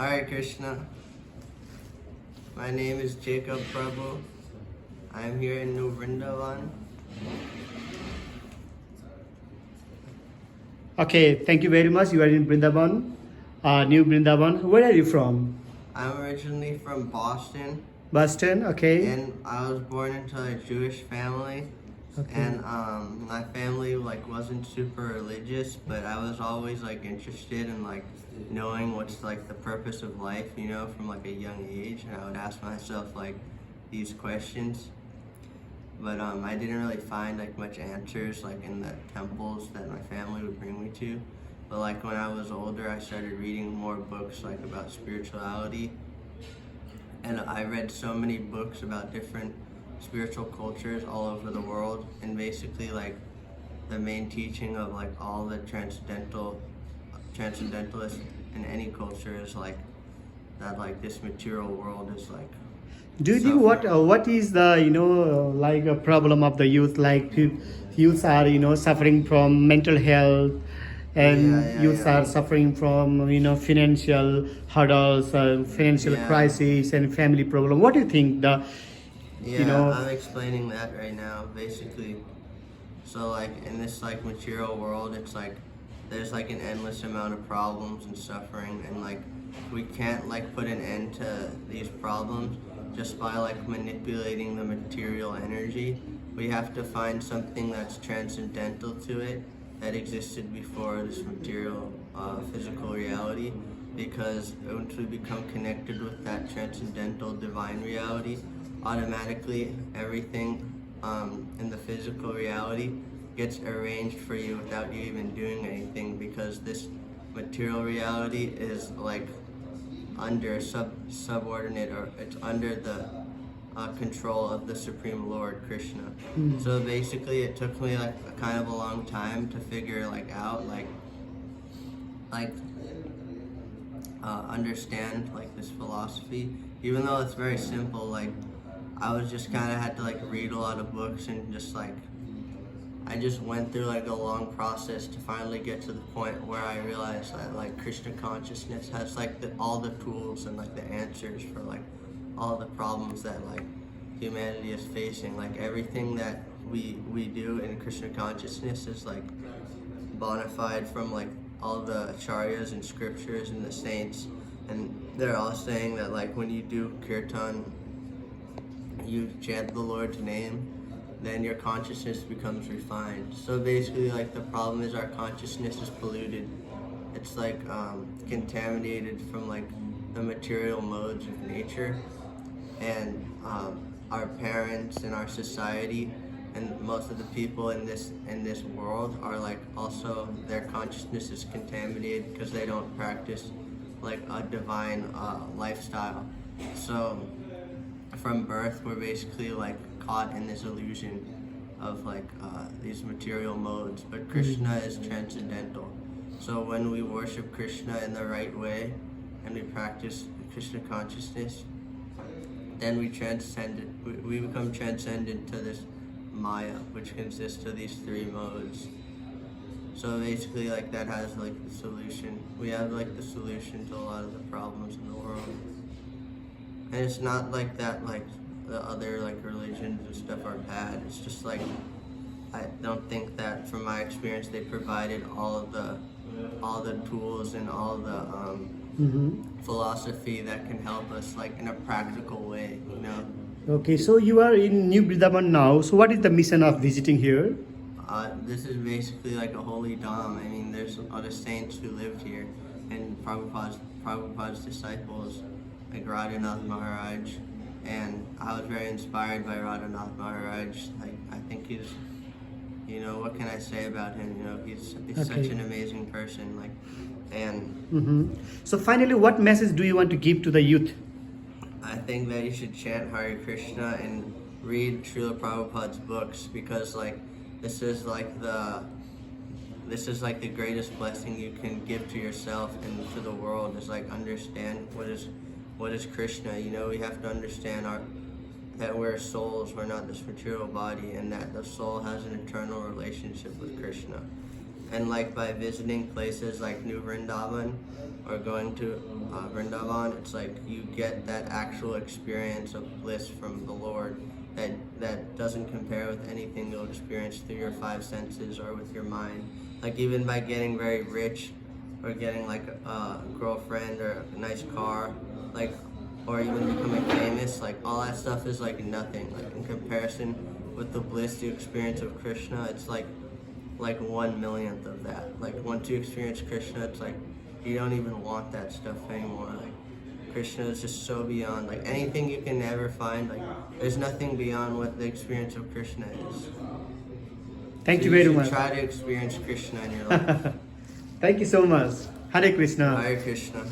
Alright, Krishna. My name is Jacob Prabhu. I am here in New Vrindavan. Okay, thank you very much. You are in Brindaban, New Brindaban. Where are you from? I'm originally from Boston, Boston, okay. and I was born into a Jewish family. Okay. And my family wasn't super religious, but I was always interested in knowing what's the purpose of life, from a young age. And I would ask myself these questions. But I didn't really find much answers in the temples that my family would bring me to. But when I was older, I started reading more books about spirituality. And I read so many books about different spiritual cultures all over the world, and basically the main teaching of all the transcendentalists in any culture is that this material world is Do you think what is the a problem of the youth? Youths are suffering from mental health, and youths are suffering from financial hurdles, financial crisis, and family problem. What do you think I'm explaining that right now. Basically, so in this material world, it's there's an endless amount of problems and suffering, and we can't put an end to these problems just by manipulating the material energy. We have to find something that's transcendental to it, that existed before this material physical reality, because once we become connected with that transcendental divine reality, automatically everything in the physical reality gets arranged for you without you even doing anything, because this material reality is under subordinate, or it's under the control of the Supreme Lord Krishna. So basically it took me a kind of a long time to figure out understand this philosophy, even though it's very simple. I was just kind of had to read a lot of books, and just I just went through a long process to finally get to the point where I realized that Krishna consciousness has all the tools and the answers for all the problems that humanity is facing. Everything that we do in Krishna consciousness is bona fide from all the acharyas and scriptures and the saints, and they're all saying that when you do kirtan, you chant the Lord's name, then your consciousness becomes refined. So basically the problem is our consciousness is polluted. It's contaminated from the material modes of nature, and our parents and our society and most of the people in this world are also, their consciousness is contaminated because they don't practice a divine lifestyle. So from birth, we're basically caught in this illusion of these material modes, but Krishna is transcendental. So when we worship Krishna in the right way and we practice Krishna consciousness, then we become transcendent to this Maya, which consists of these three modes. So basically that has the solution. We have the solution to a lot of the problems in the world. And it's not that the other religions and stuff are bad. It's just I don't think that, from my experience, they provided all the tools and all the philosophy that can help us in a practical way, Okay, so you are in New Brindaban now. So what is the mission of visiting here? This is basically a holy dham. I mean, there's other saints who lived here, and Prabhupada's disciples, Radhanath Maharaj, and I was very inspired by Radhanath Maharaj. I think he's, what can I say about him? He's such an amazing person. So finally, what message do you want to give to the youth? I think that you should chant Hare Krishna and read Srila Prabhupada's books, because this is the greatest blessing you can give to yourself and to the world, is understand what is Krishna. We have to understand that we're souls, we're not this material body, and that the soul has an eternal relationship with Krishna. And like by visiting places like New Vrindavan or going to Vrindavan, it's like you get that actual experience of bliss from the Lord that doesn't compare with anything you'll experience through your five senses or with your mind. Like even by getting very rich or getting like a girlfriend or a nice car, like, or even becoming famous, like all that stuff is like nothing. Like in comparison with the bliss you experience of Krishna, it's like 1/1,000,000th of that. Like once you experience Krishna, it's like you don't even want that stuff anymore. Like Krishna is just so beyond like anything you can ever find. Like there's nothing beyond what the experience of Krishna is. Thank So you very should much. Try to experience Krishna in your life. Thank you so much. Hare Krishna. Hare Krishna.